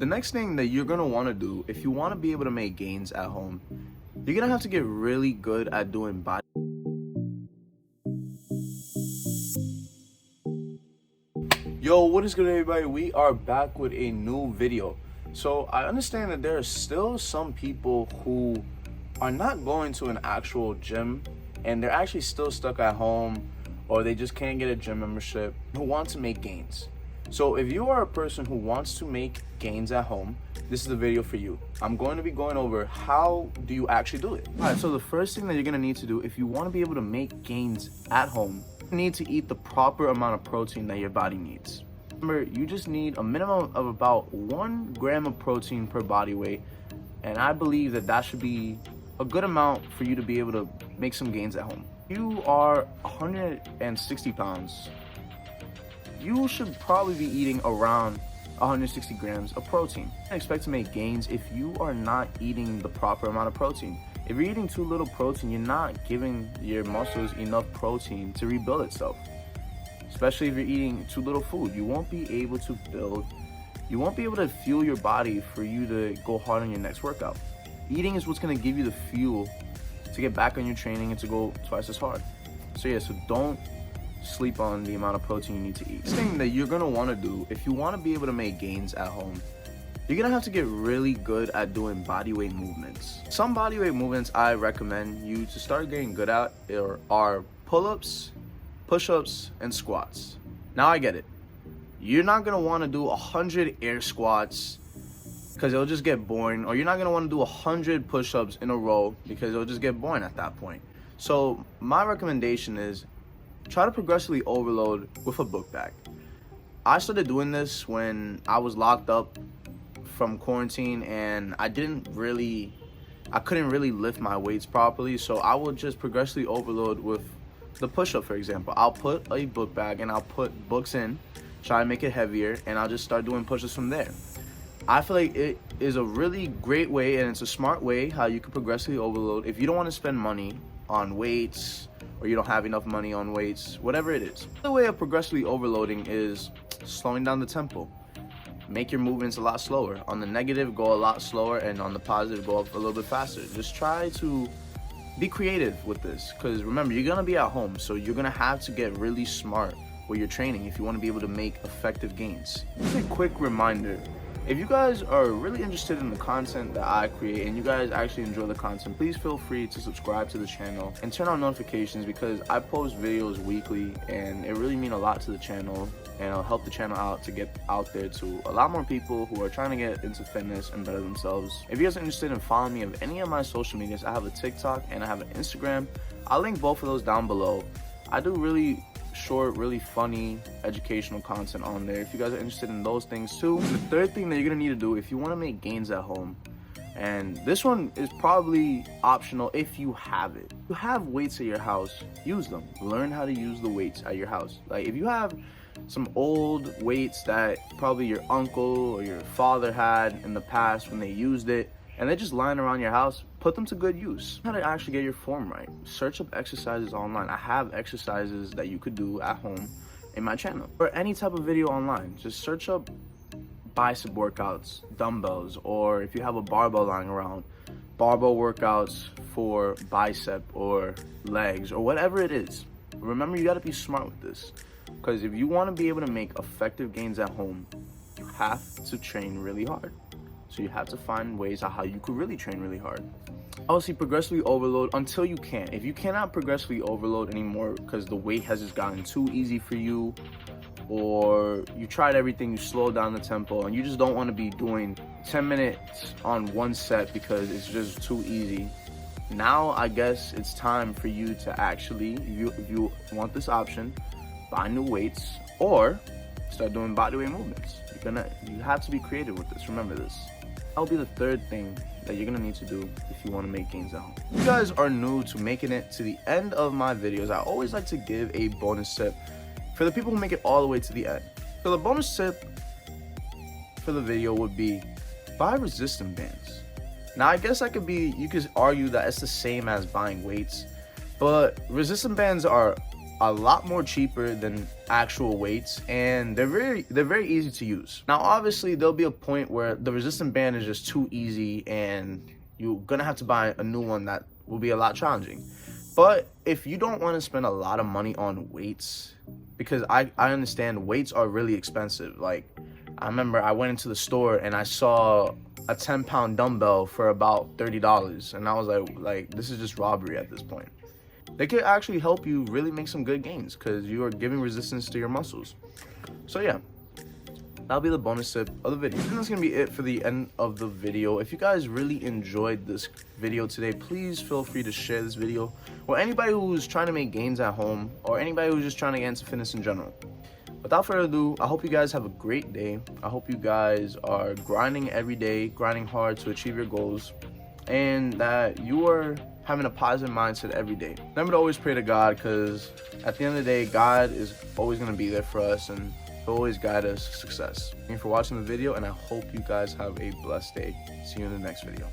The next thing that you're gonna want to do if you want to be able to make gains at home, you're gonna have to get really good at doing body. Yo, what is good, everybody? We are back with a new video. So I understand that there are still some people who are not going to an actual gym and they're actually still stuck at home, or they just can't get a gym membership, who want to make gains. So if you are a person who wants to make gains at home, this is the video for you. I'm going to be going over how do you actually do it. All right, so the first thing that you're gonna need to do if you want to be able to make gains at home, you need to eat the proper amount of protein that your body needs. Remember, you just need a minimum of about 1 gram of protein per body weight, and I believe that that should be a good amount for you to be able to make some gains at home. You are 160 pounds. You should probably be eating around 160 grams of protein. You can expect to make gains if you are not eating the proper amount of protein. If you're eating too little protein, you're not giving your muscles enough protein to rebuild itself. Especially if you're eating too little food, you won't be able to build, you won't be able to fuel your body for you to go hard on your next workout. Eating is what's gonna give you the fuel to get back on your training and to go twice as hard. So yeah, so don't sleep on the amount of protein you need to eat. The thing that you're gonna wanna do if you wanna be able to make gains at home, you're gonna have to get really good at doing bodyweight movements. Some bodyweight movements I recommend you to start getting good at are pull-ups, push-ups, and squats. Now I get it. You're not gonna wanna do 100 air squats because it'll just get boring, or you're not gonna wanna do 100 push-ups in a row because it'll just get boring at that point. So my recommendation is try to progressively overload with a book bag. I started doing this when I was locked up from quarantine and I couldn't really lift my weights properly, so I would just progressively overload with the push-up. For example, I'll put a book bag and I'll put books in, try to make it heavier, and I'll just start doing push-ups from there. I feel like it is a really great way, and it's a smart way how you can progressively overload if you don't want to spend money on weights, or you don't have enough money on weights, whatever it is. The way of progressively overloading is slowing down the tempo. Make your movements a lot slower. On the negative, go a lot slower, and on the positive, go up a little bit faster. Just try to be creative with this, because remember, you're gonna be at home, so you're gonna have to get really smart with your training if you want to be able to make effective gains. Just a quick reminder, if you guys are really interested in the content that I create and you guys actually enjoy the content, please feel free to subscribe to the channel and turn on notifications, because I post videos weekly and it really means a lot to the channel, and it'll help the channel out to get out there to a lot more people who are trying to get into fitness and better themselves. If you guys are interested in following me of any of my social medias, I have a TikTok and I have an Instagram. I'll link both of those down below. I do really short, really funny, educational content on there if you guys are interested in those things too. The third thing that you're gonna need to do if you want to make gains at home, and this one is probably optional if you have it. If you have weights at your house, use them. Learn how to use the weights at your house. Like if you have some old weights that probably your uncle or your father had in the past when they used it, and they're just lying around your house, put them to good use. How to actually get your form right. Search up exercises online. I have exercises that you could do at home in my channel, or any type of video online. Just search up bicep workouts, dumbbells, or if you have a barbell lying around, barbell workouts for bicep or legs or whatever it is. Remember, you got to be smart with this, because if you want to be able to make effective gains at home, you have to train really hard. So you have to find ways on how you could really train really hard. Obviously, progressively overload until you can. If you cannot progressively overload anymore because the weight has just gotten too easy for you, or you tried everything, you slowed down the tempo, and you just don't want to be doing 10 minutes on one set because it's just too easy. Now, I guess it's time for you to actually, if you want this option, buy new weights or start doing bodyweight movements. You have to be creative with this. Remember this. That'll be the third thing that you're gonna need to do if you want to make gains at home. If you guys are new to making it to the end of my videos, I always like to give a bonus tip for the people who make it all the way to the end. So the bonus tip for the video would be buy resistance bands. Now I guess you could argue that it's the same as buying weights, but resistance bands are a lot more cheaper than actual weights, and they're very easy to use. Now obviously there'll be a point where the resistance band is just too easy and you're gonna have to buy a new one that will be a lot challenging. But if you don't want to spend a lot of money on weights, because I understand weights are really expensive. Like, I remember I went into the store and I saw a 10-pound dumbbell for about $30, and I was like, this is just robbery at this point. They could actually help you really make some good gains because you are giving resistance to your muscles. So yeah, that'll be the bonus tip of the video. And that's gonna be it for the end of the video. If you guys really enjoyed this video today, please feel free to share this video with anybody who's trying to make gains at home, or anybody who's just trying to get into fitness in general. Without further ado, I hope you guys have a great day. I hope you guys are grinding every day, grinding hard to achieve your goals, and that you are having a positive mindset every day. Remember to always pray to God, because at the end of the day, God is always going to be there for us, and He'll always guide us to success. Thank you for watching the video, and I hope you guys have a blessed day. See you in the next video.